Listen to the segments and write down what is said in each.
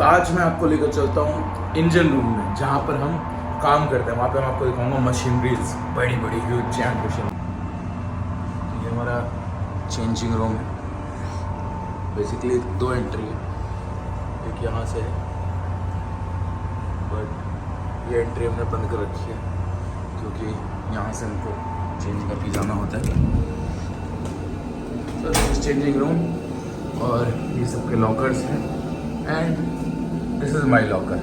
तो आज मैं आपको लेकर चलता हूँ इंजन रूम में, जहाँ पर हम काम करते हैं। वहाँ पे मैं आपको दिखाऊंगा मशीनरीज, बड़ी बड़ी ह्यूज जैंट मशीन। ये हमारा चेंजिंग रूम है। बेसिकली 2 एंट्री है, एक यहाँ से है, बट ये एंट्री हमने बंद कर रखी है क्योंकि यहाँ से हमको चेंज करके जाना होता है। तो दिस इज चेंजिंग रूम और ये सबके लॉकर्स हैं and this is my locker.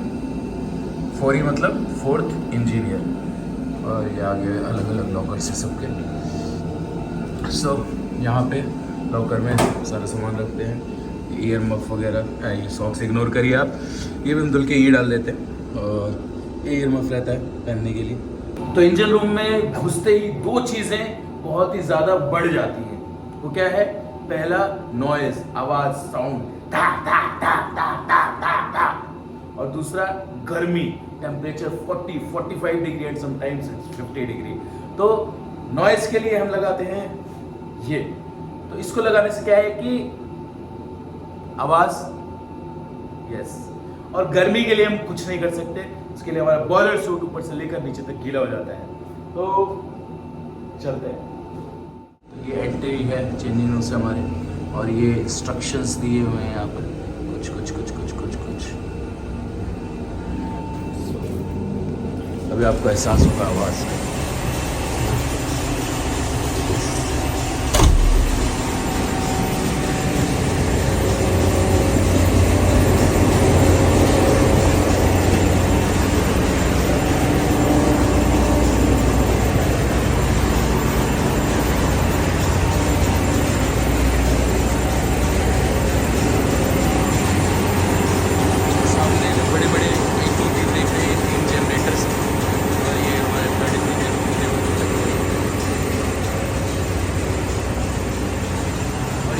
4E मतलब 4th इंजीनियर। और ये आगे अलग अलग लॉकर्स हैं सबके। सो यहाँ पे लॉकर में सारा सामान रखते हैं, ईयर मफ वगैरह। ये सॉक्स इग्नोर करिए आप, ये भी हम धुल के ये डाल देते हैं। और ये ईयर मफ रहता है पहनने के लिए। तो इंजन रूम में घुसते ही 2 चीज़ें बहुत ही ज़्यादा बढ़ जाती हैं। वो क्या है? पहला नॉइज, आवाज़, साउंड, टा टा टा टा टा टा टा। और दूसरा गर्मी, temperature 40-45 degree and sometimes 50 degree. तो नॉइज के लिए हम लगाते हैं ये। तो इसको लगाने से क्या है कि आवाज़, यस। और गर्मी के लिए हम कुछ नहीं कर सकते, इसके लिए हमारा बॉयलर सूट ऊपर से लेकर नीचे तक गीला हो जाता है। तो चलते हैं। तो ये एंट्री है चेंजिंग रूम से हमारे, और ये इंस्ट्रक्शंस दिए हुए हैं यहाँ पर कुछ कुछ कुछ कुछ कुछ कुछ। अभी आपको एहसास होगा आवाज़ का।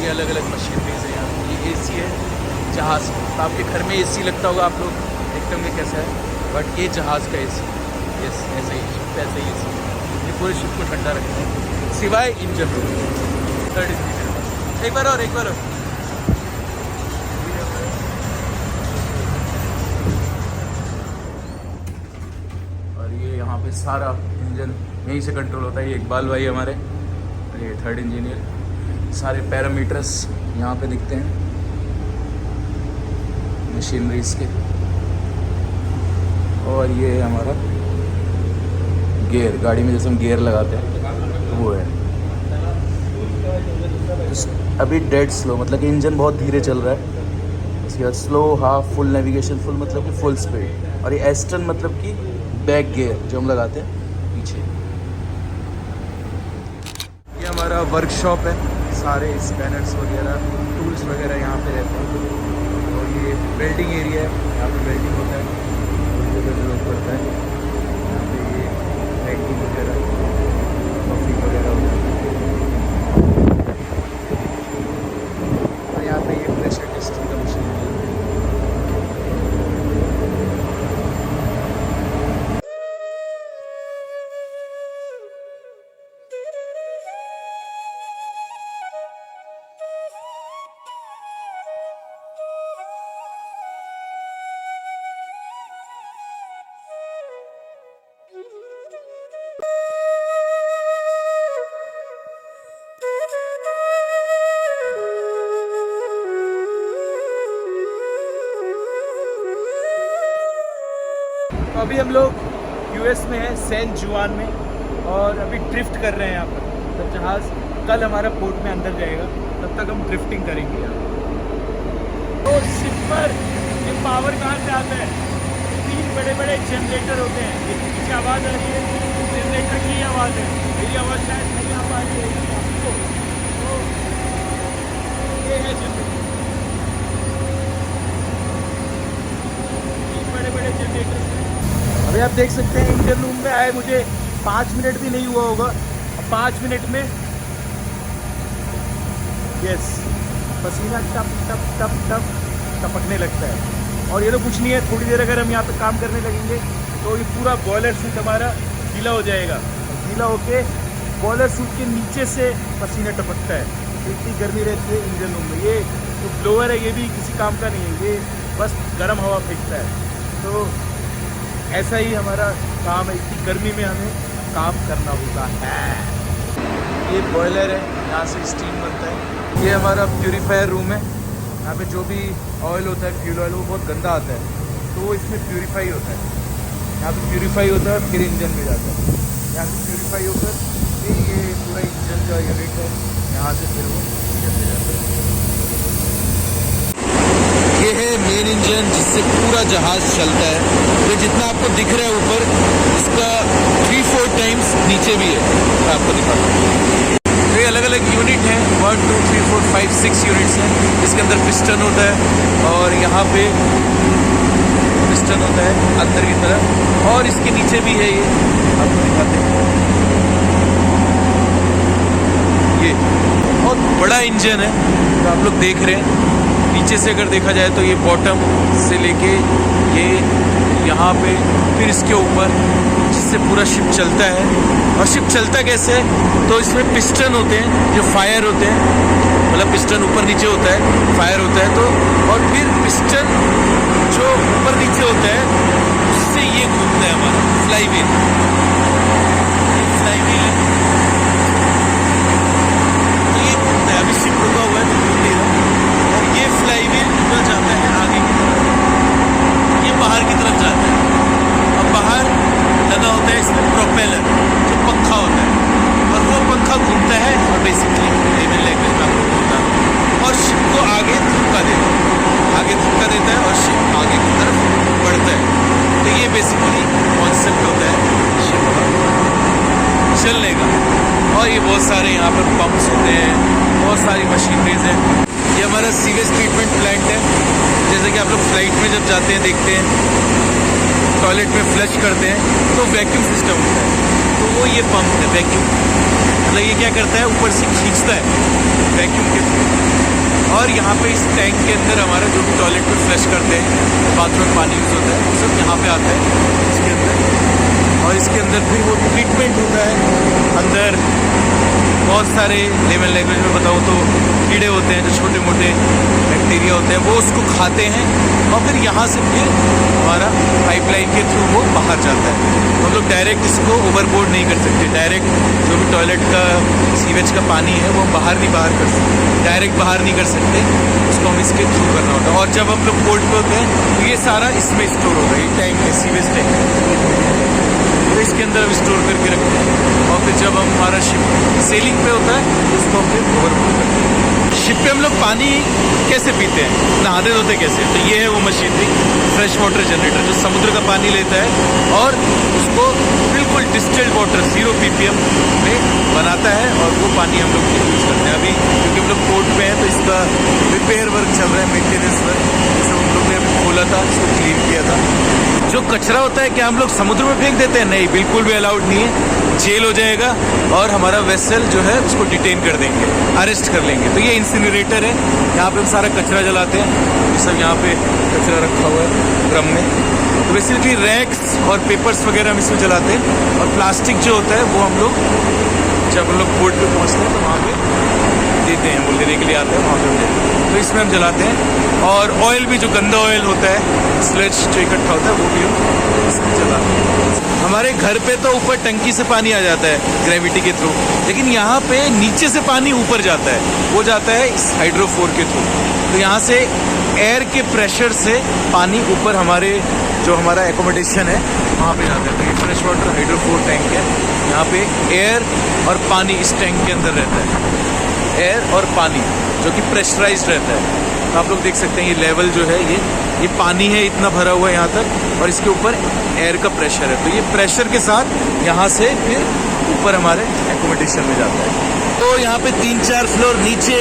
अलग अलग मशीनरीज हैं यहाँ। ये एसी है जहाज़। तो आपके घर में एसी लगता होगा, आप लोग देखते होंगे कैसा है, बट ये जहाज़ का एसी। यस, ऐसे ही एसी ये पूरे शिप को ठंडा रखता है, सिवाय इंजन रूम। 3rd engineer. एक बार और और ये यहाँ पे सारा इंजन यहीं से कंट्रोल होता है। ये इकबाल भाई हमारे, ये 3rd इंजीनियर। सारे पैरामीटर्स यहाँ पे दिखते हैं मशीनरीज के। और ये हमारा गियर, गाड़ी में जैसे हम गियर लगाते हैं वो है। अभी डेड स्लो, मतलब कि इंजन बहुत धीरे चल रहा है। इसके बाद slow, half, full navigation, full मतलब कि फुल स्पीड। और ये एस्टर्न मतलब कि बैक गियर जो हम लगाते हैं पीछे। ये हमारा वर्कशॉप है, सारे स्पैनर्स वगैरह, टूल्स वगैरह यहाँ पे रहते हैं। और ये वेल्डिंग एरिया है, यहाँ पे वेल्डिंग होता है, जरूरत पड़ता है। यहाँ पे ये पैकिंग वगैरह, कॉफ़ी वगैरह होता है। और यहाँ पे ये प्रेशर टेस्टिंग का मशीन है। तो अभी हम लोग यूएस में हैं, सैन जुआन में, और अभी ड्रिफ्ट कर रहे हैं यहाँ पर। तो जहाज़ कल हमारा पोर्ट में अंदर जाएगा, तब तक हम ड्रिफ्टिंग करेंगे यहाँ। तो शिप पर ये पावर कहाँ से आता है? 3 बड़े बड़े जनरेटर होते हैं। एक पीछे आवाज़ आ रही है, जनरेटर की आवाज़ है। मेरी आवाज़ शायद नहीं आ पा रही है आपको। तो ये है जनरेटर, बड़े बड़े जनरेटर। अभी आप देख सकते हैं इंजन रूम में आए मुझे 5 मिनट भी नहीं हुआ होगा, 5 मिनट में यस पसीना टप टप टप टप टपकने लगता है। और ये तो कुछ नहीं है, थोड़ी देर अगर हम यहाँ पे काम करने लगेंगे तो ये पूरा बॉयलर सूट हमारा गीला हो जाएगा। गीला होके बॉयलर सूट के नीचे से पसीना टपकता है। इतनी गर्मी रहती है इंजन रूम में। ये जो ब्लोअर है ये भी किसी काम का नहीं है, ये बस गर्म हवा फेंकता है। तो ऐसा ही हमारा काम है, इतनी गर्मी में हमें काम करना होता है। ये बॉयलर है, यहाँ से स्टीम बनता है। ये हमारा प्यूरीफायर रूम है। यहाँ पे जो भी ऑयल होता है, फ्यूल ऑयल, वो बहुत गंदा आता है, तो वो इसमें प्यूरीफाई होता है। यहाँ पे प्यूरीफाई होता है, फिर इंजन में जाता है। यहाँ से प्यूरीफाई होकर फिर ये पूरा इंजन का यूनिट है, यहाँ से फिर वो इंजन में जाता है। ये है मेन इंजन जिससे पूरा जहाज चलता है। ये जितना आपको दिख रहा है ऊपर, इसका 3-4 टाइम्स नीचे भी है, मैं आपको दिखाता हूँ। ये अलग अलग यूनिट हैं, 1 2 3 4 5 6 यूनिट्स हैं। इसके अंदर पिस्टन होता है और यहाँ पे पिस्टन होता है अंदर की तरफ, और इसके नीचे भी है। ये आपको दिखाते हैं, ये बहुत बड़ा इंजन है तो आप लोग देख रहे हैं। नीचे से अगर देखा जाए तो ये बॉटम से लेके ये यहाँ पे, फिर इसके ऊपर, जिससे पूरा शिप चलता है। और शिप चलता कैसे है, तो इसमें पिस्टन होते हैं जो फायर होते हैं, मतलब पिस्टन ऊपर नीचे होता है, फायर होता है। तो और फिर पिस्टन जो ऊपर नीचे होता है, उससे ये घूमता है हमारा फ्लाई व्हील। फ्लाई व्हील तो ये घूमता है, अभी शिप रुका हुआ है तो घूम नहीं रहा। और ये फ्लाई व्हील निकल जाता है आगे की तरफ, ये बाहर की तरफ जाता है। और बाहर लगा होता है इसमें प्रोपेलर, जो पंखा होता है, और वो पंखा घूमता है और बेसिकली लेमन लैंग्वेज में आपको बोलता है, और शिप को आगे धक्का देता है, आगे धक्का देता है और शिप आगे की तरफ बढ़ता है। तो ये बेसिकली कॉन्सेप्ट होता है शिप का चलने का। और ये बहुत सारे यहाँ पर पंप्स होते हैं, बहुत सारी मशीनरीज हैं। ये हमारा सीवेज ट्रीटमेंट प्लांट है। जैसे कि आप लोग फ्लाइट में जब जाते हैं देखते हैं टॉयलेट में फ्लश करते हैं तो वैक्यूम सिस्टम होता है, तो वो ये पंप है वैक्यूम, मतलब ये क्या करता है, ऊपर से खींचता है वैक्यूम के थ्रू। और यहाँ पे इस टैंक के अंदर हमारा जो भी टॉयलेट में फ्लश करते हैं, बाथरूम में पानी यूज़ होता है, वो सब यहाँ पे आता है इसके अंदर। और इसके अंदर फिर वो ट्रीटमेंट होता है। अंदर बहुत सारे लेमन लैंग्वेज में बताऊँ तो कीड़े होते हैं, जो छोटे मोटे बैक्टीरिया होते हैं, वो उसको खाते हैं और फिर यहाँ से फिर हमारा पाइपलाइन के थ्रू वो बाहर जाता है। तो हम लोग डायरेक्ट इसको ओवरबोर्ड नहीं कर सकते। डायरेक्ट जो भी टॉयलेट का सीवेज का पानी है वो हम बाहर कर सकते, डायरेक्ट बाहर नहीं कर सकते, उसको हम इसके थ्रू करना होता है। और जब हम लोग पोर्ट पे होते हैं तो ये सारा इसमें स्टोर होगा, ये टैंक है, सीवेज टैंक है, तो इसके अंदर हम स्टोर करके रखते हैं। और फिर जब हमारा शिप सेलिंग पे होता है तो उसको हम फिर ओवरबोर्ड करते हैं। शिप पे हम लोग पानी कैसे पीते हैं, नहाते धोते कैसे, तो ये है वो मशीनरी, फ्रेश वाटर जनरेटर, जो समुद्र का पानी लेता है और उसको बिल्कुल डिस्टिल्ड वाटर 0 ppm में बनाता है, और वो पानी हम लोग यूज़ करते हैं। अभी क्योंकि हम लोग पोर्ट पे हैं तो इसका रिपेयर वर्क चल रहा है, मेंटेनेंस वर्क, जैसे हम लोग ने अभी खोला था, इसको क्लीन किया था। जो कचरा होता है क्या हम लोग समुद्र में फेंक देते हैं? नहीं, बिल्कुल भी अलाउड नहीं है, जेल हो जाएगा और हमारा वेसल जो है उसको डिटेन कर देंगे, अरेस्ट कर लेंगे। तो ये इंसिनरेटर है, यहाँ पे हम सारा कचरा जलाते हैं, ये सब यहाँ पे कचरा रखा हुआ है ड्रम में। तो बेसिकली रैक्स और पेपर्स वगैरह हम इसमें जलाते हैं, और प्लास्टिक जो होता है वो हम लोग जब हम लोग पोर्ट पे पहुँचते हैं तो वहाँ पे देते हैं, वो लेने के लिए आते हैं, वहाँ पे देते हैं, तो इसमें हम जलाते हैं। और ऑयल भी, जो गंदा ऑयल होता है, स्लज जो इकट्ठा होता है, वो भी हम इसमें जलाते हैं। हमारे घर पे तो ऊपर टंकी से पानी आ जाता है ग्रेविटी के थ्रू, लेकिन यहाँ पे नीचे से पानी ऊपर जाता है, वो जाता है इस हाइड्रोफोर के थ्रू। तो यहाँ से एयर के प्रेशर से पानी ऊपर हमारे जो हमारा एकोमोडेशन है वहाँ पे जाता है। तो ये फ्रेश वाटर हाइड्रोफोर टैंक है, यहाँ पे एयर और पानी इस टैंक के अंदर रहता है, एयर और पानी जो कि प्रेशराइज्ड रहता है। तो आप लोग देख सकते हैं ये लेवल जो है, ये पानी है इतना भरा हुआ है यहाँ तक, और इसके ऊपर एयर का प्रेशर है। तो ये प्रेशर के साथ यहाँ से फिर ऊपर हमारे एकोमोडेशन में जाता है। तो यहाँ पे 3-4 फ्लोर नीचे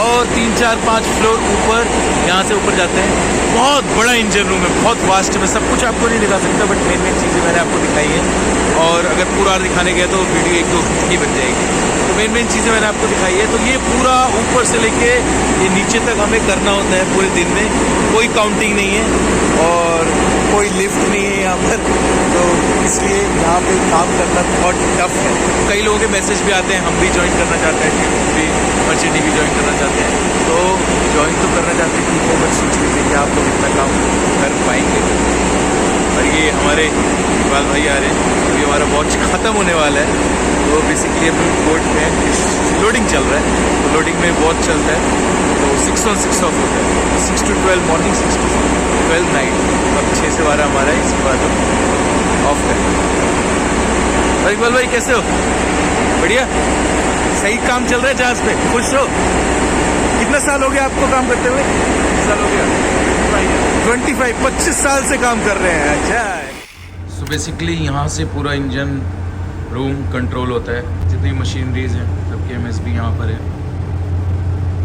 और 3-4-5 फ्लोर ऊपर, यहाँ से ऊपर जाते हैं। बहुत बड़ा इंजन रूम है, बहुत वास्ट है, मैं सब कुछ आपको नहीं दिखा सकता, बट मेन चीज़ें मैंने आपको दिखाई है। और अगर पूरा दिखाने गए तो वीडियो 1-2 घंटे की बन जाएगी। मेन मेन चीज़ें मैंने आपको दिखाई है। तो ये पूरा ऊपर से लेके ये नीचे तक हमें करना होता है पूरे दिन में। कोई काउंटिंग नहीं है और कोई लिफ्ट नहीं है यहाँ पर, तो इसलिए यहाँ पे काम करना बहुत टफ है। कई लोगों के मैसेज भी आते हैं हम भी ज्वाइन करना चाहते हैं, भी मर्चेंट भी ज्वाइन करना चाहते हैं, तो ज्वाइन तो करना चाहते हैं ठीक है, बट सोच लीजिए कि आप लोग इतना काम कर पाएंगे। और ये हमारे इकबाल भाई आ रहे हैं, अभी हमारा वॉच ख़त्म होने वाला है, तो बेसिकली अभी बोर्ड में लोडिंग चल रहा है, तो लोडिंग में वॉच चलता है, तो 6 on 6 ऑफ होता है, 6 to 12 मॉर्निंग, 6 to 12 नाइट। अब 6 से 12 हमारा है, इसके बाद हम ऑफ करें। और इकबाल भाई कैसे हो? बढ़िया, सही काम चल रहा है जहाज पे, खुश हो? कितना साल हो गया आपको काम करते हुए? साल हो गया 25 साल से काम कर रहे हैं। अच्छा, सो बेसिकली यहाँ से पूरा इंजन रूम कंट्रोल होता है, जितनी मशीनरीज हैं सबके MSB यहाँ पर है।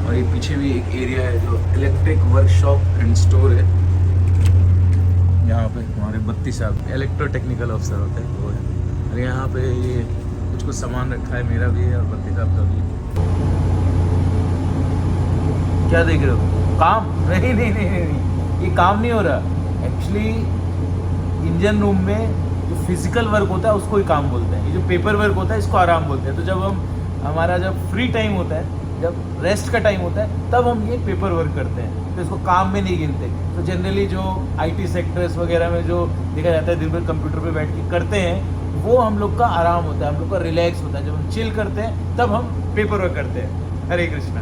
और ये पीछे भी एक एरिया है जो इलेक्ट्रिक वर्कशॉप एंड स्टोर है, यहाँ पे हमारे 32 साहब इलेक्ट्रो टेक्निकल ऑफिसर होते हैं वो है। और यहाँ पे ये कुछ सामान रखा है, मेरा भी है और 32 साहब का भी। क्या देख रहे हो? काम? नहीं नहीं नहीं नहीं, ये काम नहीं हो रहा एक्चुअली। इंजन रूम में जो फिजिकल वर्क होता है उसको ही काम बोलते हैं, ये जो पेपर वर्क होता है इसको आराम बोलते हैं। तो जब हमारा जब फ्री टाइम होता है, जब रेस्ट का टाइम होता है, तब हम ये पेपर वर्क करते हैं, तो इसको काम में नहीं गिनते। तो जनरली जो IT सेक्टर्स वगैरह में जो देखा जाता है दिन भर कंप्यूटर पे बैठ के करते हैं, वो हम लोग का आराम होता है, हम लोग का रिलैक्स होता है। जब हम चिल करते हैं तब हम पेपर वर्क करते हैं। हरे कृष्णा।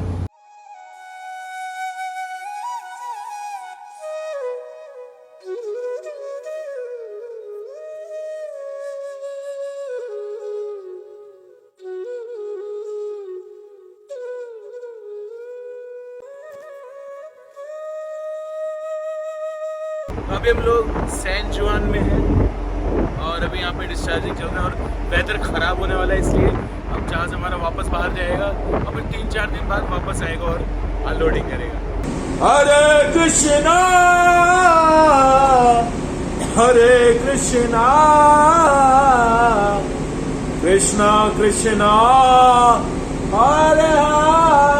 अभी हम लोग सैन जुआन में हैं और अभी यहाँ पे डिस्चार्जिंग चल रहा है और वेदर ख़राब होने वाला है, इसलिए अब जहाज़ हमारा वापस बाहर जाएगा और फिर 3-4 दिन बाद वापस आएगा और अनलोडिंग करेगा। हरे कृष्णा कृष्णा कृष्णा हरे हरे।